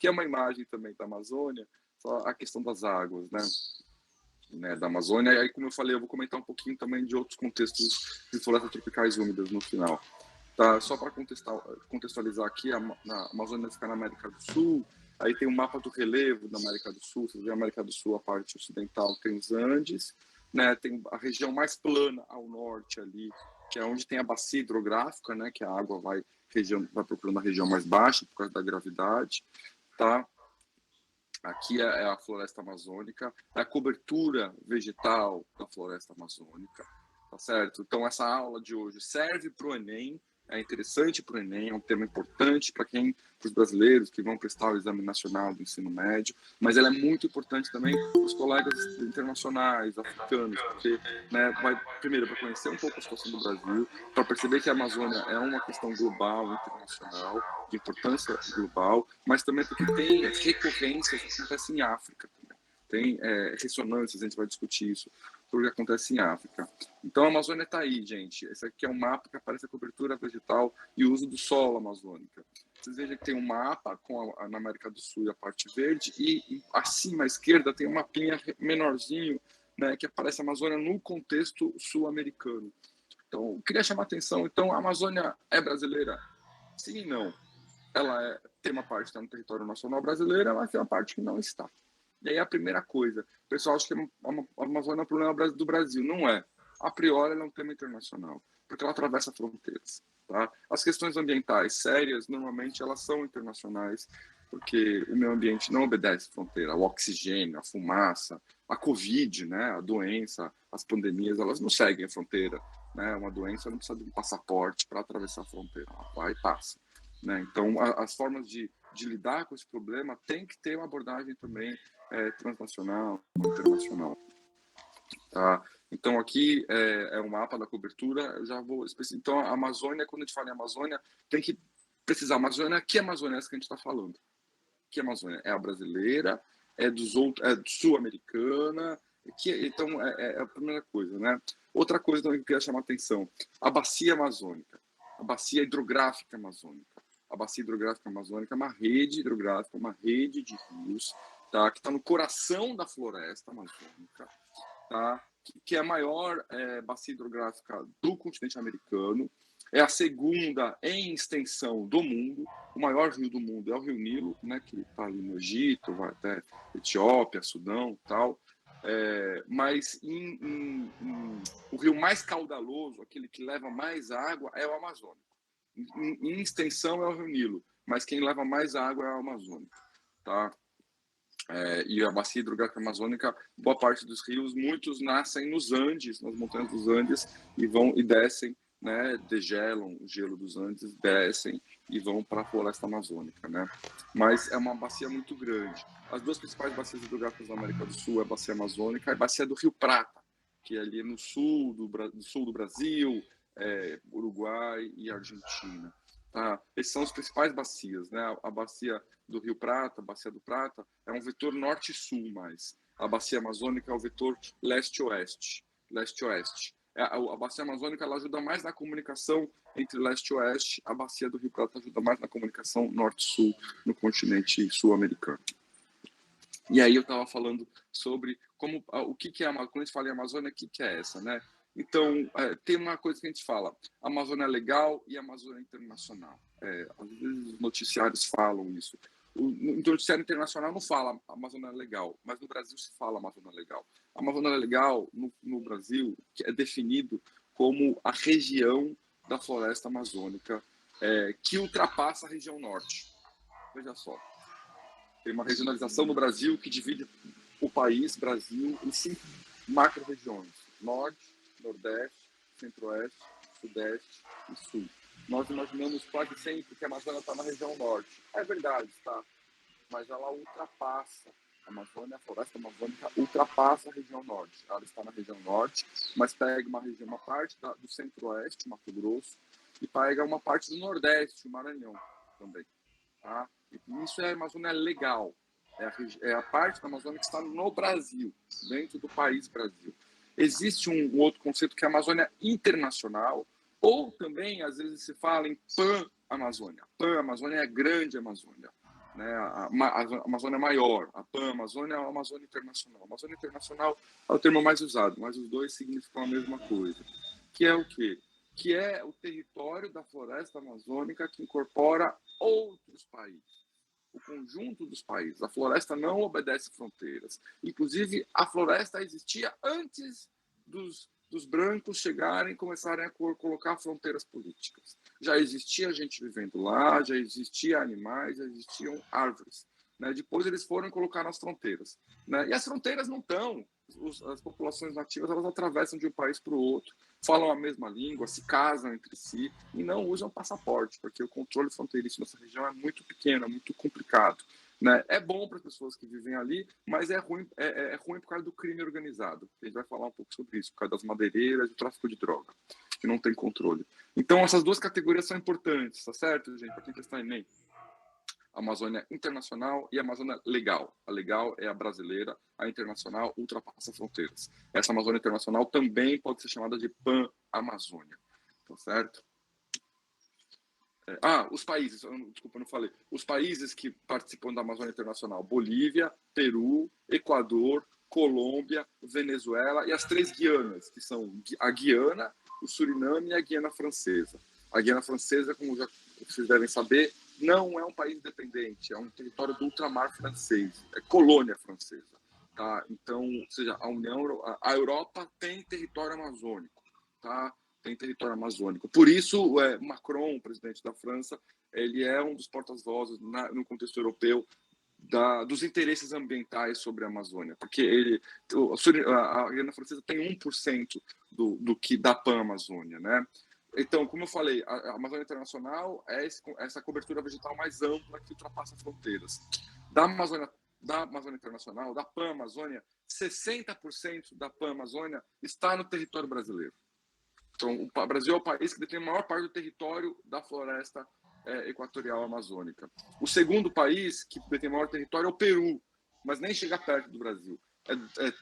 aqui é uma imagem também da Amazônia, só a questão das águas, né, da Amazônia. E aí, como eu falei, eu vou comentar um pouquinho também de outros contextos de florestas tropicais úmidas no final. Tá, só para contextualizar aqui, na Amazônia fica na América do Sul, aí tem um mapa do relevo da América do Sul, você vê a América do Sul, a parte ocidental tem os Andes, né, tem a região mais plana ao norte ali, que é onde tem a bacia hidrográfica, né, que a água vai procurando a região mais baixa por causa da gravidade, tá? Aqui é a floresta amazônica, é a cobertura vegetal da floresta amazônica, tá certo? Então, essa aula de hoje serve para o Enem, é interessante para o Enem, é um tema importante para os brasileiros que vão prestar o Exame Nacional do Ensino Médio, mas ela é muito importante também para os colegas internacionais, africanos, porque, né, primeiro, para conhecer um pouco a situação do Brasil, para perceber que a Amazônia é uma questão global, internacional, de importância global, mas também porque tem recorrências que acontecem em África também. Tem ressonâncias, a gente vai discutir isso, sobre o que acontece em África. Então a Amazônia está aí, gente. Esse aqui é um mapa que aparece a cobertura vegetal e o uso do solo amazônica. Vocês vejam que tem um mapa na América do Sul e a parte verde, e acima à esquerda tem um mapinha menorzinho, né, que aparece a Amazônia no contexto sul-americano. Então, eu queria chamar a atenção. Então, a Amazônia é brasileira? Sim e não. Ela tem uma parte que está no território nacional brasileiro, mas tem uma parte que não está. E aí a primeira coisa, o pessoal acha que a Amazônia é um problema do Brasil. Não é. A priori, ela é um tema internacional, porque ela atravessa fronteiras. Tá? As questões ambientais sérias, normalmente, elas são internacionais, porque o meio ambiente não obedece fronteira. O oxigênio, a fumaça, a Covid, né, a doença, as pandemias, elas não seguem a fronteira. Né? Uma doença não precisa de um passaporte para atravessar a fronteira. Ela vai e passa. Né? Então, as formas de lidar com esse problema tem que ter uma abordagem também transnacional, internacional. Tá? Então, aqui é um mapa da cobertura. Eu já vou especificar. Então, a Amazônia, quando a gente fala em Amazônia, tem que precisar. Amazônia, que Amazônia é essa que a gente está falando? Que Amazônia? É a brasileira, é sul-americana. Então, é a primeira coisa. Né? Outra coisa também que eu queria chamar a atenção: a bacia amazônica, a bacia hidrográfica amazônica. A bacia hidrográfica amazônica é uma rede hidrográfica, uma rede de rios, tá? Que está no coração da floresta amazônica, tá? Que é a maior bacia hidrográfica do continente americano, é a segunda em extensão do mundo. O maior rio do mundo é o Rio Nilo, né, que está ali no Egito, vai até Etiópia, Sudão, tal. Mas o rio mais caudaloso, aquele que leva mais água, é o Amazônico. Em extensão é o Rio Nilo, mas quem leva mais água é o Amazônico, tá? E a bacia hidrográfica amazônica, boa parte dos rios, muitos nascem nos Andes, nas montanhas dos Andes, e vão e descem, né, degelam o gelo dos Andes, descem e vão para a floresta amazônica, né? Mas é uma bacia muito grande. As duas principais bacias hidrográficas da América do Sul é a bacia amazônica e a bacia do Rio Prata, que é ali no sul do Brasil, Uruguai e Argentina. Tá? Esses são as principais bacias, né? A bacia do Rio Prata, a bacia do Prata, é um vetor norte-sul mais. A bacia amazônica é o vetor leste-oeste. Leste-oeste. A bacia amazônica ela ajuda mais na comunicação entre leste e oeste, a bacia do Rio Prata ajuda mais na comunicação norte-sul no continente sul-americano. E aí eu estava falando sobre o que é a Amazônia. Quando a gente fala em Amazônia, o que é essa, né? Então, tem uma coisa que a gente fala, Amazônia legal e Amazônia internacional. Às vezes os noticiários falam isso. O noticiário internacional não fala Amazônia legal, mas no Brasil se fala Amazônia legal. A Amazônia legal, no Brasil, é definido como a região da floresta amazônica que ultrapassa a região norte. Veja só. Tem uma regionalização no Brasil que divide o país, Brasil, em 5 macro-regiões: Norte, Nordeste, Centro-Oeste, Sudeste e Sul. Nós imaginamos quase sempre que a Amazônia está na região Norte. É verdade, está, mas ela ultrapassa. A Amazônia, a floresta amazônica ultrapassa a região Norte. Ela está na região Norte, mas pega uma parte do Centro-Oeste, Mato Grosso, e pega uma parte do Nordeste, o Maranhão também. Tá? Isso é a Amazônia legal. É a parte da Amazônia que está no Brasil, dentro do país Brasil. Existe um outro conceito que é a Amazônia internacional, ou também, às vezes, se fala em Pan-Amazônia. Pan-Amazônia é a grande Amazônia. né? A Amazônia maior, a Pan-Amazônia é a Amazônia Internacional. A Amazônia Internacional é o termo mais usado, mas os dois significam a mesma coisa. Que é o quê? Que é o território da floresta amazônica que incorpora outros países, o conjunto dos países. A floresta não obedece fronteiras. Inclusive, a floresta existia antes dos brancos chegarem e começarem a colocar fronteiras políticas. Já existia gente vivendo lá, já existia animais, já existiam árvores. Né? Depois eles foram colocar nas fronteiras. Né? E as fronteiras não estão. As populações nativas elas atravessam de um país para o outro, falam a mesma língua, se casam entre si e não usam passaporte, porque o controle fronteiriço nessa região é muito pequeno, é muito complicado. Né? É bom para as pessoas que vivem ali, mas é ruim por causa do crime organizado. A gente vai falar um pouco sobre isso, por causa das madeireiras e do tráfico de droga, que não tem controle. Então, essas duas categorias são importantes, tá certo, gente? Para quem está em Enem. A Amazônia Internacional e a Amazônia Legal. A legal é a brasileira, a internacional ultrapassa fronteiras. Essa Amazônia Internacional também pode ser chamada de Pan-Amazônia, tá certo? Os países, desculpa, não falei. Os países que participam da Amazônia Internacional: Bolívia, Peru, Equador, Colômbia, Venezuela e as 3 Guianas, que são a Guiana, o Suriname e a Guiana Francesa. A Guiana Francesa, como já vocês devem saber, não é um país independente, é um território do ultramar francês, é colônia francesa. Tá? Então, ou seja, a Europa tem território amazônico, tá? Tem território amazônico. Por isso, Macron, presidente da França, ele é um dos porta-vozes no contexto europeu dos interesses ambientais sobre a Amazônia, porque a Guiana Francesa tem 1% do que da Pan-Amazônia, né? Então, como eu falei, a Amazônia Internacional é essa cobertura vegetal mais ampla que ultrapassa fronteiras. Da Amazônia Internacional, da Pan-Amazônia, 60% da Pan-Amazônia está no território brasileiro. Então, o Brasil é o país que detém a maior parte do território da floresta equatorial amazônica. O segundo país que detém o maior território é o Peru, mas nem chega perto do Brasil.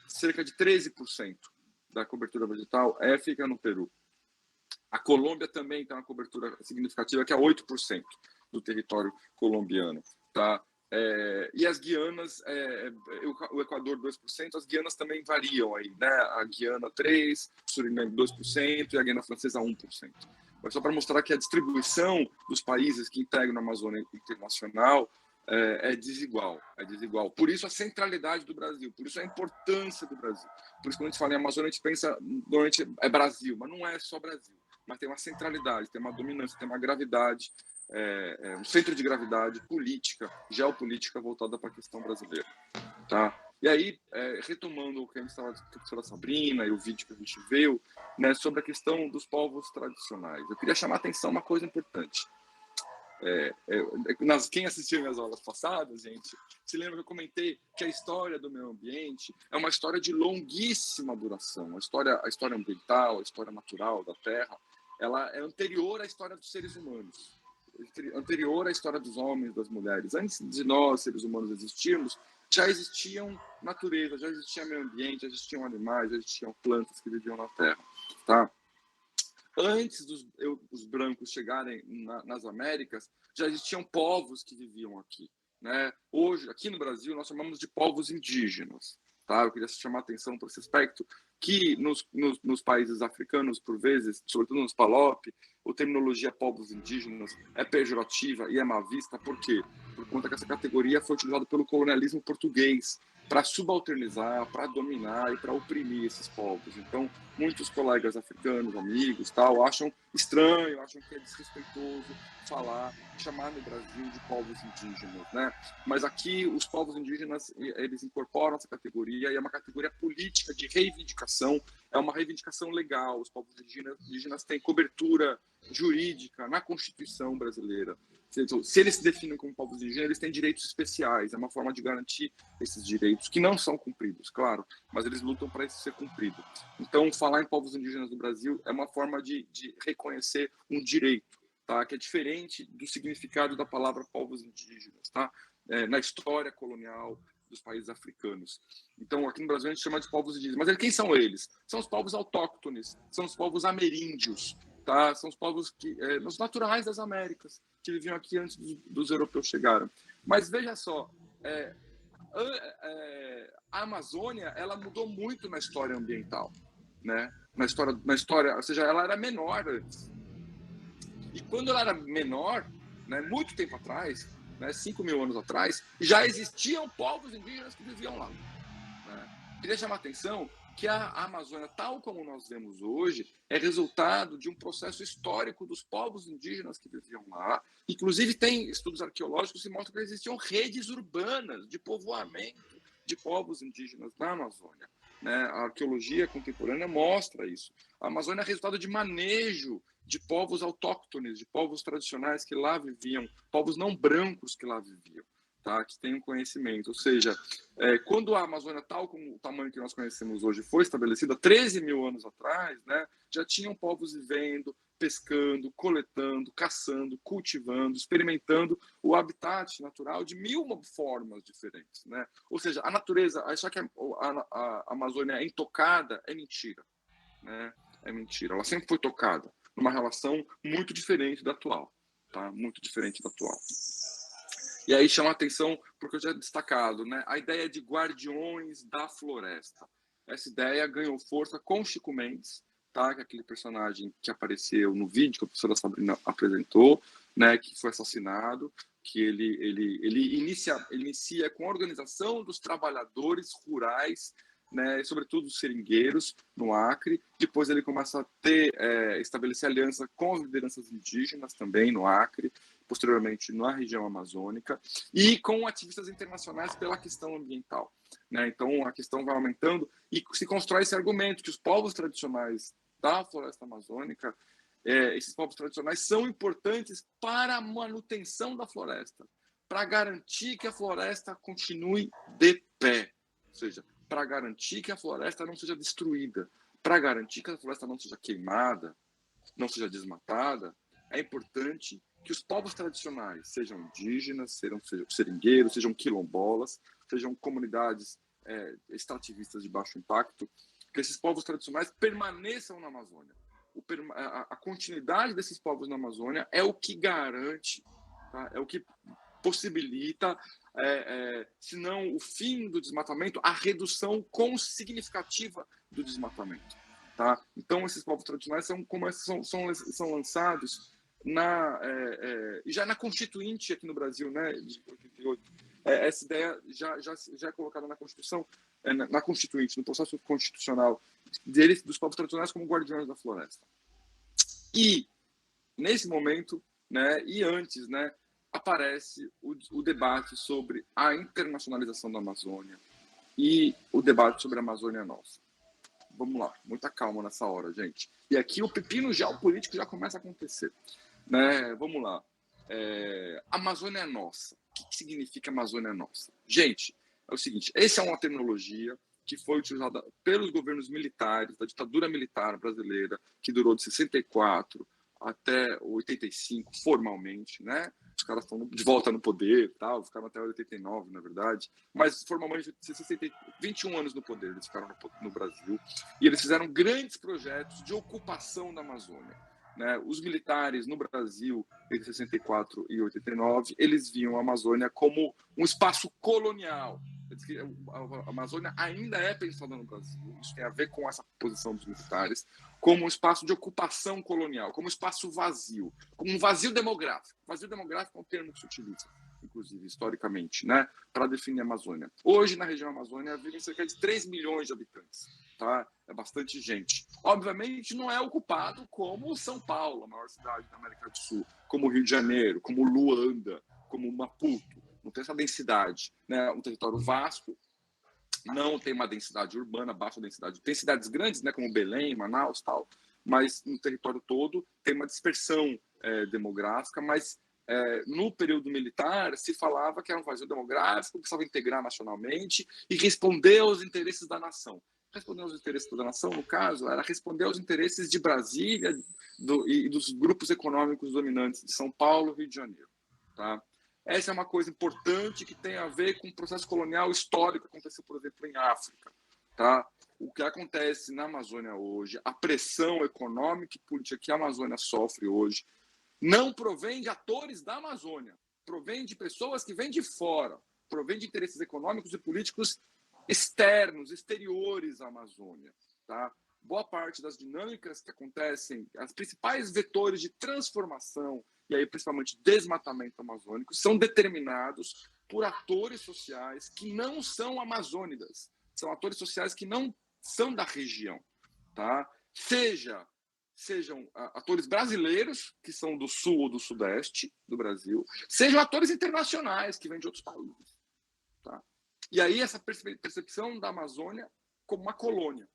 Cerca de 13% da cobertura vegetal fica no Peru. A Colômbia também tem uma cobertura significativa, que é 8% do território colombiano. Tá? E as Guianas, o Equador 2%, as Guianas também variam aí, né? A Guiana 3%, o Suriname 2% e a Guiana Francesa 1%. Mas só para mostrar que a distribuição dos países que integram a Amazônia Internacional é desigual. Por isso a centralidade do Brasil, por isso a importância do Brasil. Por isso quando a gente fala em Amazônia, a gente pensa, normalmente é Brasil, mas não é só Brasil. Mas tem uma centralidade, tem uma dominância, tem uma gravidade, um centro de gravidade política, geopolítica voltada para a questão brasileira. Tá? E aí, retomando o que a gente estava com a professora Sabrina e o vídeo que a gente viu, né, sobre a questão dos povos tradicionais, eu queria chamar a atenção uma coisa importante. Quem assistiu minhas aulas passadas, gente, se lembra que eu comentei que a história do meio ambiente é uma história de longuíssima duração. A história ambiental, a história natural da Terra, ela é anterior à história dos seres humanos, anterior à história dos homens, das mulheres. Antes de nós, seres humanos, existirmos, já existiam natureza, já existia meio ambiente, já existiam animais, já existiam plantas que viviam na Terra, tá? Antes dos brancos chegarem nas Américas, já existiam povos que viviam aqui. Né? Hoje, aqui no Brasil, nós chamamos de povos indígenas. Tá? Eu queria chamar a atenção para esse aspecto, que nos países africanos, por vezes, sobretudo nos PALOP, a terminologia povos indígenas é pejorativa e é má vista. Por quê? Por conta que essa categoria foi utilizada pelo colonialismo português para subalternizar, para dominar e para oprimir esses povos. Então, muitos colegas africanos, amigos, tal, acham estranho, acham que é desrespeitoso chamar no Brasil de povos indígenas, né? Mas aqui os povos indígenas, eles incorporam essa categoria e é uma categoria política de reivindicação, é uma reivindicação legal. Os povos indígenas têm cobertura jurídica na Constituição brasileira. Se eles se definem como povos indígenas, eles têm direitos especiais, é uma forma de garantir esses direitos, que não são cumpridos, claro, mas eles lutam para isso ser cumprido. Então, falar em povos indígenas do Brasil é uma forma de reconhecer um direito, tá? Que é diferente do significado da palavra povos indígenas, tá? Na história colonial dos países africanos. Então, aqui no Brasil, a gente chama de povos indígenas. Mas quem são eles? São os povos autóctones, são os povos ameríndios, tá? São os povos os naturais das Américas, que viviam aqui antes dos europeus chegarem. Mas veja só, a Amazônia ela mudou muito na história ambiental, né? Na história, ou seja, ela era menor antes. E quando ela era menor, né, muito tempo atrás, né, 5.000 anos atrás, já existiam povos indígenas que viviam lá. Né? Queria chamar a atenção que a Amazônia, tal como nós vemos hoje, é resultado de um processo histórico dos povos indígenas que viviam lá. Inclusive, tem estudos arqueológicos que mostram que existiam redes urbanas de povoamento de povos indígenas na Amazônia. Né? A arqueologia contemporânea mostra isso. A Amazônia é resultado de manejo de povos autóctones, de povos tradicionais que lá viviam, povos não brancos que lá viviam. Tá, que tem um conhecimento, ou seja, quando a Amazônia, tal como o tamanho que nós conhecemos hoje, foi estabelecida 13.000 anos atrás, né, já tinham povos vivendo, pescando, coletando, caçando, cultivando, experimentando o habitat natural de 1.000 formas diferentes. Né? Ou seja, a natureza, achar que a Amazônia é intocada é mentira. Né? É mentira. Ela sempre foi tocada numa relação muito diferente da atual. Tá? Muito diferente da atual. E aí chama a atenção, porque eu já destacado, né, a ideia de guardiões da floresta. Essa ideia ganhou força com Chico Mendes, tá, que é aquele personagem que apareceu no vídeo que a professora Sabrina apresentou, né, que foi assassinado, que ele inicia com a organização dos trabalhadores rurais, né, sobretudo os seringueiros, no Acre. Depois ele começa a estabelecer aliança com as lideranças indígenas também no Acre, posteriormente na região amazônica, e com ativistas internacionais pela questão ambiental. Né? Então, a questão vai aumentando e se constrói esse argumento que os povos tradicionais da floresta amazônica, esses povos tradicionais são importantes para a manutenção da floresta, para garantir que a floresta continue de pé, ou seja, para garantir que a floresta não seja destruída, para garantir que a floresta não seja queimada, não seja desmatada, é importante que os povos tradicionais, sejam indígenas, sejam seringueiros, sejam quilombolas, sejam comunidades extrativistas de baixo impacto, que esses povos tradicionais permaneçam na Amazônia. A continuidade desses povos na Amazônia é o que garante, tá? É o que possibilita, se não o fim do desmatamento, a redução significativa do desmatamento. Tá? Então, esses povos tradicionais são lançados já na Constituinte aqui no Brasil, né, de 88. Essa ideia já é colocada na Constituição, na Constituinte, no processo constitucional dos povos tradicionais como guardiões da floresta. E, nesse momento, né, e antes, né, aparece o debate sobre a internacionalização da Amazônia e o debate sobre a Amazônia Nossa. Vamos lá, muita calma nessa hora, gente. E aqui o pepino geopolítico já começa a acontecer. Né? Vamos lá. Amazônia é nossa. O que significa Amazônia é nossa? Gente, é o seguinte, essa é uma terminologia que foi utilizada pelos governos militares, da ditadura militar brasileira, que durou de 64 até 85, formalmente, né? Os caras estão de volta no poder, tal, ficaram até 89, na verdade, mas formalmente 21 anos no poder eles ficaram no Brasil, e eles fizeram grandes projetos de ocupação da Amazônia. Né? Os militares no Brasil, entre 64 e 89, eles viam a Amazônia como um espaço colonial. A Amazônia ainda é pensada no Brasil, isso tem a ver com essa posição dos militares, como um espaço de ocupação colonial, como um espaço vazio, como um vazio demográfico. Vazio demográfico é um termo que se utiliza, inclusive, historicamente, né, para definir a Amazônia. Hoje, na região Amazônia, vivem cerca de 3 milhões de habitantes. Tá? É bastante gente. Obviamente, não é ocupado como São Paulo, a maior cidade da América do Sul, como Rio de Janeiro, como Luanda, como Maputo. Não tem essa densidade. Né? Um território vasto, não tem uma densidade urbana, baixa densidade. Tem cidades grandes, né, como Belém, Manaus, tal, mas no território todo tem uma dispersão demográfica, mas no período militar se falava que era um vazio demográfico, que precisava integrar nacionalmente e responder aos interesses da nação. Responder aos interesses da nação, no caso, era responder aos interesses de Brasília e dos grupos econômicos dominantes de São Paulo e Rio de Janeiro. Tá? Essa é uma coisa importante que tem a ver com o processo colonial histórico que aconteceu, por exemplo, em África. Tá? O que acontece na Amazônia hoje, a pressão econômica e política que a Amazônia sofre hoje, não provém de atores da Amazônia, provém de pessoas que vêm de fora, provém de interesses econômicos e políticos externos, exteriores à Amazônia. Tá? Boa parte das dinâmicas que acontecem, as principais vetores de transformação, e aí principalmente desmatamento amazônico, são determinados por atores sociais que não são amazônidas, são atores sociais que não são da região. Tá? Sejam atores brasileiros, que são do sul ou do sudeste do Brasil, sejam atores internacionais, que vêm de outros países. Tá? E aí essa percepção da Amazônia como uma colônia,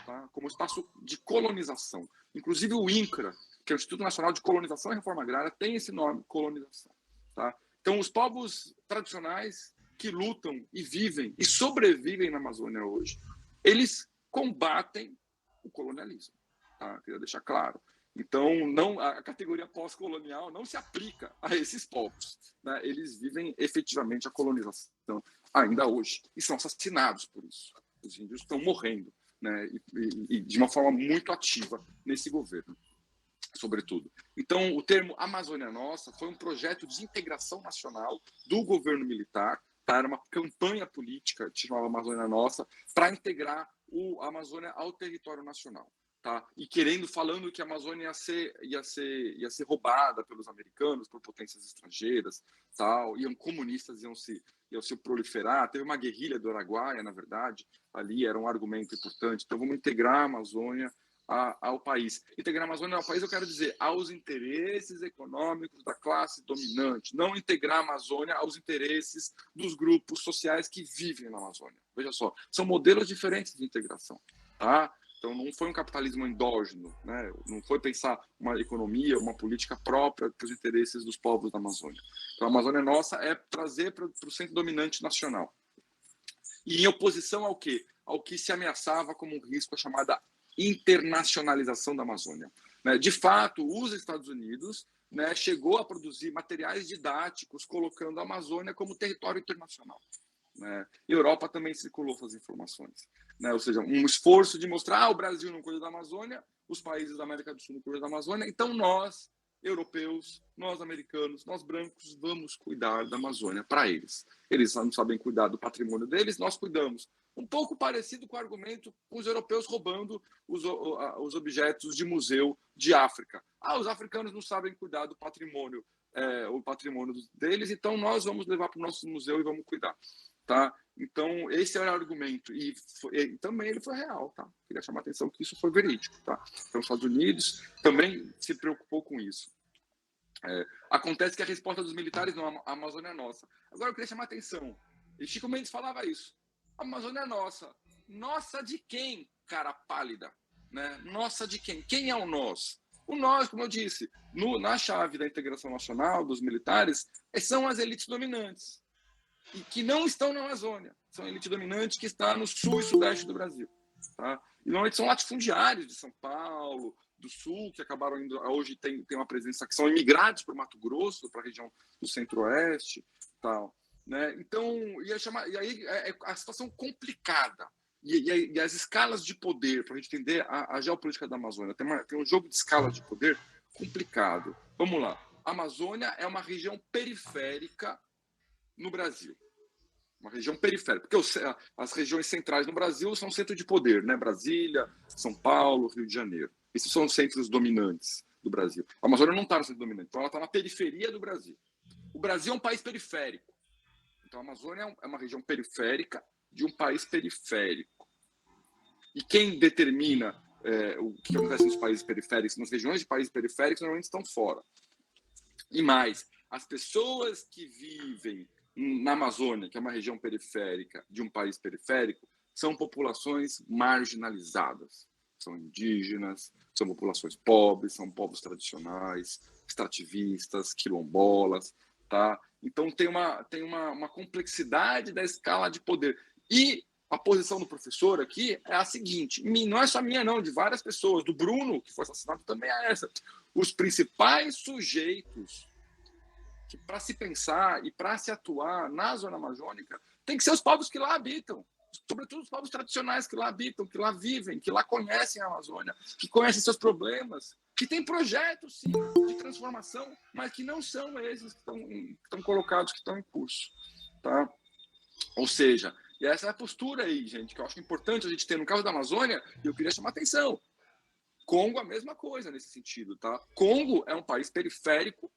tá? Como espaço de colonização. Inclusive o INCRA, que é o Instituto Nacional de Colonização e Reforma Agrária, tem esse nome, colonização. Tá? Então os povos tradicionais que lutam e vivem e sobrevivem na Amazônia hoje, eles combatem o colonialismo. Tá? Queria deixar claro. Então, não, a categoria pós-colonial não se aplica a esses povos. Né? Eles vivem efetivamente a colonização ainda hoje e são assassinados por isso. Os índios estão morrendo, né? E de uma forma muito ativa nesse governo, sobretudo. Então, o termo Amazônia Nossa foi um projeto de integração nacional do governo militar. Tá? Era uma campanha política que chamava Amazônia Nossa para integrar a Amazônia ao território nacional. Tá? E falando que a Amazônia ia ser roubada pelos americanos, por potências estrangeiras, tal, comunistas iam se proliferar. Teve uma guerrilha do Araguaia, na verdade, ali era um argumento importante. Então, vamos integrar a Amazônia ao país. Integrar a Amazônia ao país, eu quero dizer, aos interesses econômicos da classe dominante, não integrar a Amazônia aos interesses dos grupos sociais que vivem na Amazônia. Veja só, são modelos diferentes de integração, tá? Então, não foi um capitalismo endógeno, né? Não foi pensar uma economia, uma política própria para os interesses dos povos da Amazônia. Então, a Amazônia Nossa é trazer para o centro dominante nacional. E em oposição ao quê? Ao que se ameaçava como um risco, a chamada internacionalização da Amazônia. De fato, os Estados Unidos, né, chegou a produzir materiais didáticos colocando a Amazônia como território internacional. Né? Europa também circulou essas informações. Né? Ou seja, um esforço de mostrar o Brasil não cuida da Amazônia, os países da América do Sul não cuidam da Amazônia, então nós, europeus, nós americanos, nós brancos, vamos cuidar da Amazônia para eles. Eles não sabem cuidar do patrimônio deles, nós cuidamos. Um pouco parecido com o argumento com os europeus roubando os objetos de museu de África. Os africanos não sabem cuidar do patrimônio, o patrimônio deles, então nós vamos levar para o nosso museu e vamos cuidar. Tá? Então, esse era o argumento. E também ele foi real. Tá? Queria chamar a atenção que isso foi verídico. Tá? Então, os Estados Unidos também se preocupou com isso. Acontece que a resposta dos militares não, a Amazônia é nossa. Agora, eu queria chamar a atenção. E Chico Mendes falava isso. A Amazônia é nossa. Nossa de quem, cara pálida? Né? Nossa de quem? Quem é o nós? O nós, como eu disse, na chave da integração nacional dos militares, são as elites dominantes. E que não estão na Amazônia. São a elite dominante que está no sul e sudeste do Brasil. Tá? E normalmente são latifundiários de São Paulo, do sul, que acabaram indo. Hoje tem uma presença que são imigrados para o Mato Grosso, para a região do centro-oeste. Tal. Né? Então, e aí a situação complicada. E as escalas de poder, para a gente entender a geopolítica da Amazônia, tem um jogo de escala de poder complicado. Vamos lá. A Amazônia é uma região periférica no Brasil. Uma região periférica. Porque as regiões centrais no Brasil são centro de poder, né? Brasília, São Paulo, Rio de Janeiro. Esses são os centros dominantes do Brasil. A Amazônia não está no centro dominante, então ela está na periferia do Brasil. O Brasil é um país periférico. Então a Amazônia é uma região periférica de um país periférico. E quem determina o que acontece nos países periféricos, nas regiões de países periféricos, normalmente estão fora. E mais, as pessoas que vivem na Amazônia, que é uma região periférica de um país periférico, são populações marginalizadas. São indígenas, são populações pobres, são povos tradicionais, extrativistas, quilombolas. Tá? Então, tem uma complexidade da escala de poder. E a posição do professor aqui é a seguinte, não é só minha não, de várias pessoas, do Bruno, que foi assassinado, também é essa. Os principais sujeitos que para se pensar e para se atuar na zona amazônica tem que ser os povos que lá habitam, sobretudo os povos tradicionais que lá habitam, que lá vivem, que lá conhecem a Amazônia, que conhecem seus problemas, que tem projetos, sim, de transformação, mas que não são esses que estão colocados, que estão em curso. Tá? Ou seja, e essa é a postura aí, gente, que eu acho importante a gente ter no caso da Amazônia, e eu queria chamar atenção. Congo, a mesma coisa nesse sentido. Tá? Congo é um país periférico,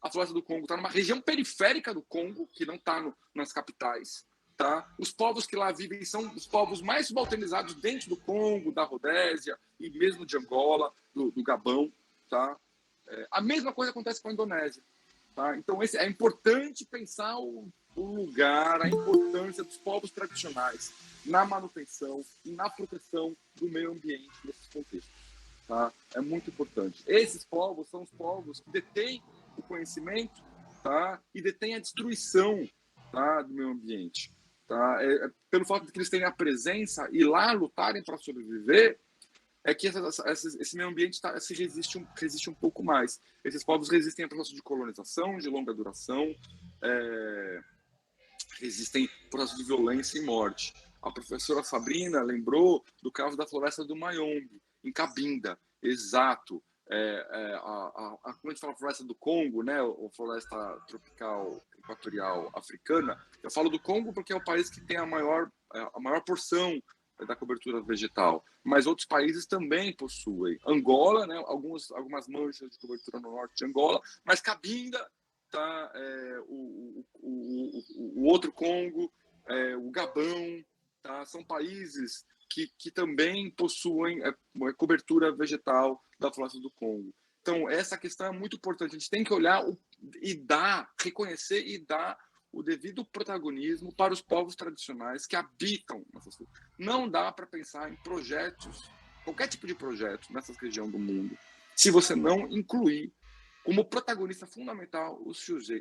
a floresta do Congo está numa região periférica do Congo, que não está nas capitais. Tá? Os povos que lá vivem são os povos mais subalternizados dentro do Congo, da Rodésia e mesmo de Angola, do Gabão. Tá? A mesma coisa acontece com a Indonésia. Tá? Então, é importante pensar o lugar, a importância dos povos tradicionais na manutenção e na proteção do meio ambiente nesses contextos. Tá? É muito importante. Esses povos são os povos que detêm o conhecimento, tá? E detêm a destruição, tá? Do meio ambiente. Tá? Pelo fato de que eles terem a presença e lá lutarem para sobreviver, é que esse meio ambiente resiste um pouco mais. Esses povos resistem a processos de colonização de longa duração, resistem a processos de violência e morte. A professora Sabrina lembrou do caso da floresta do Mayombe, em Cabinda. Exato. Quando a gente fala floresta do Congo, né, ou floresta tropical equatorial africana, eu falo do Congo porque é o país que tem a maior porção da cobertura vegetal, mas outros países também possuem. Angola, né, algumas manchas de cobertura no norte de Angola, mas Cabinda, tá, o outro Congo, o Gabão, tá, são países que também possuem cobertura vegetal da floresta do Congo. Então, essa questão é muito importante. A gente tem que olhar reconhecer e dar o devido protagonismo para os povos tradicionais que habitam nessas coisas. Não dá para pensar em projetos, qualquer tipo de projeto nessa região do mundo, se você não incluir como protagonista fundamental os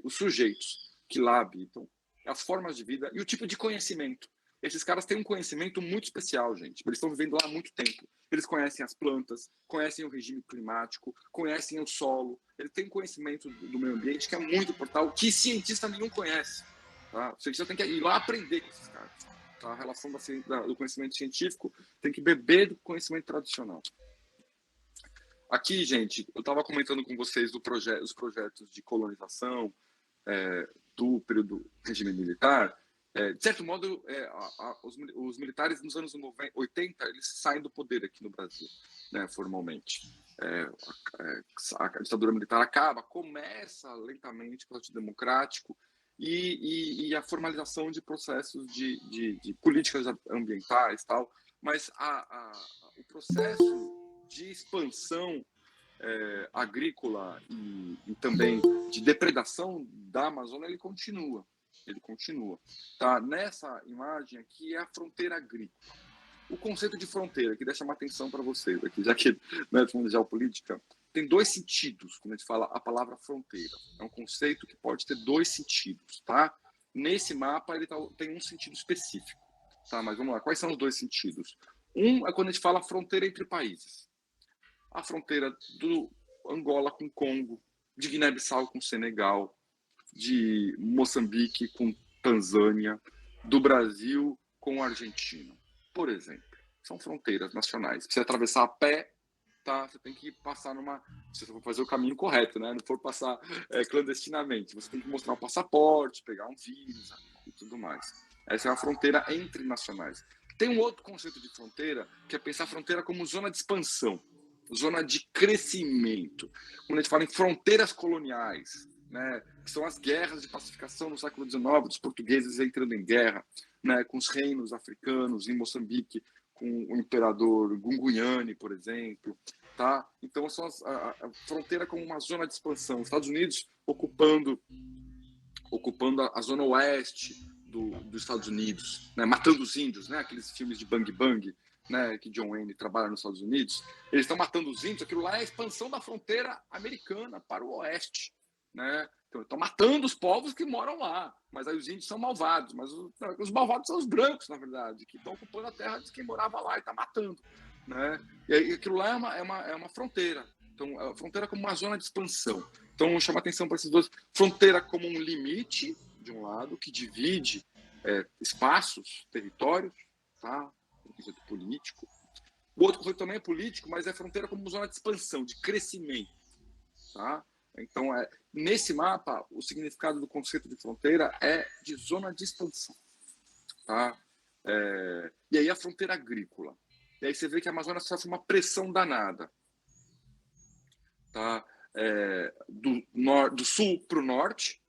sujeitos que lá habitam, as formas de vida e o tipo de conhecimento. Esses caras têm um conhecimento muito especial, gente. Eles estão vivendo lá há muito tempo. Eles conhecem as plantas, conhecem o regime climático, conhecem o solo. Eles têm um conhecimento do meio ambiente que é muito importante, que cientista nenhum conhece. Tá? O cientista tem que ir lá aprender com esses caras. Tá? A relação do conhecimento científico tem que beber do conhecimento tradicional. Aqui, gente, eu estava comentando com vocês os projetos de colonização do período do regime militar. De certo modo, os militares nos anos 80 eles saem do poder aqui no Brasil, né, formalmente. A ditadura militar começa lentamente o processo democrático e a formalização de processos de políticas ambientais, tal. Mas o processo de expansão agrícola e também de depredação da Amazônia, ele continua. Tá? Nessa imagem aqui é a fronteira agrícola. O conceito de fronteira, que deixa uma atenção para vocês aqui, já que não é de geopolítica, tem dois sentidos quando a gente fala a palavra fronteira. É um conceito que pode ter dois sentidos, tá? Nesse mapa ele tem um sentido específico, tá? Mas vamos lá, quais são os dois sentidos? Um é quando a gente fala fronteira entre países. A fronteira do Angola com Congo, de Guiné-Bissau com Senegal, de Moçambique com Tanzânia, do Brasil com Argentina, por exemplo. São fronteiras nacionais. Se você atravessar a pé, tá, você tem que passar se você for fazer o caminho correto, né? Não for passar clandestinamente. Você tem que mostrar um passaporte, pegar um visa e tudo mais. Essa é a fronteira entre nacionais. Tem um outro conceito de fronteira, que é pensar a fronteira como zona de expansão, zona de crescimento. Quando a gente fala em fronteiras coloniais, né, que são as guerras de pacificação no século XIX, dos portugueses entrando em guerra, né, com os reinos africanos em Moçambique, com o imperador Gungunhane, por exemplo. Tá? Então, são a fronteira como uma zona de expansão. Os Estados Unidos ocupando a zona oeste dos Estados Unidos, né, matando os índios, né, aqueles filmes de Bang Bang, né, que John Wayne trabalha nos Estados Unidos. Eles estão matando os índios. Aquilo lá é a expansão da fronteira americana para o oeste. Né? Então, estão matando os povos que moram lá, mas aí os índios são malvados, mas os malvados são os brancos, na verdade, que estão ocupando a terra de quem morava lá e está matando. Né? E aí, aquilo lá é uma fronteira. Então, a fronteira como uma zona de expansão. Então, chama atenção para esses dois. Fronteira como um limite, de um lado, que divide espaços, territórios, tá? Um conceito político. O outro conflito também é político, mas é fronteira como zona de expansão, de crescimento. Tá? Então, nesse mapa, o significado do conceito de fronteira é de zona de expansão. Tá? E aí a fronteira agrícola. E aí você vê que a Amazônia sofre uma pressão danada. Tá? Do sul para o norte,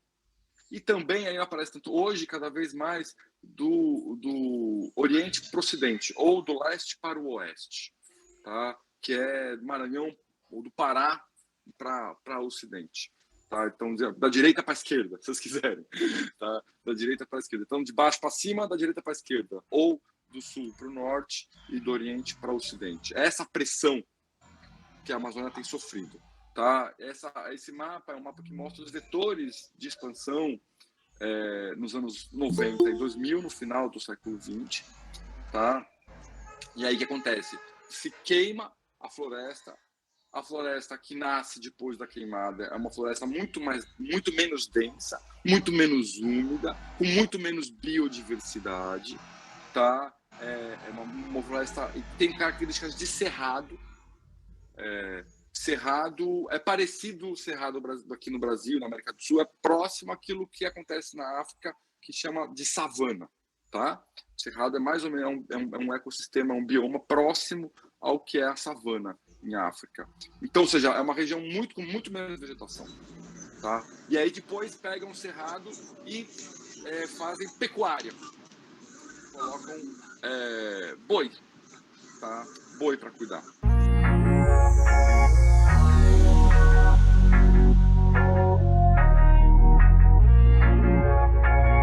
e também aí aparece tanto hoje, cada vez mais, do Oriente para o Ocidente, ou do leste para o Oeste, tá? Que é do Maranhão ou do Pará para o Ocidente. Tá? Então, da direita para a esquerda, se vocês quiserem. Tá? Da direita para a esquerda. Então, de baixo para cima, da direita para a esquerda. Ou do sul para o norte e do Oriente para o Ocidente. Essa pressão que a Amazônia tem sofrido. Tá? Esse mapa é um mapa que mostra os vetores de expansão nos anos 90 e 2000, no final do século 20. Tá? E aí o que acontece? Se queima a floresta que nasce depois da queimada é uma floresta muito menos densa, muito menos úmida, com muito menos biodiversidade. Tá? É uma floresta que tem características de cerrado. Cerrado é parecido ao cerrado aqui no Brasil, na América do Sul, é próximo àquilo que acontece na África, que chama de savana, tá? O cerrado é mais ou menos um ecossistema, um bioma próximo ao que é a savana em África. Então, ou seja, é uma região com muito menos vegetação, tá? E aí depois pegam o cerrado e fazem pecuária, colocam boi, tá? Boi para cuidar.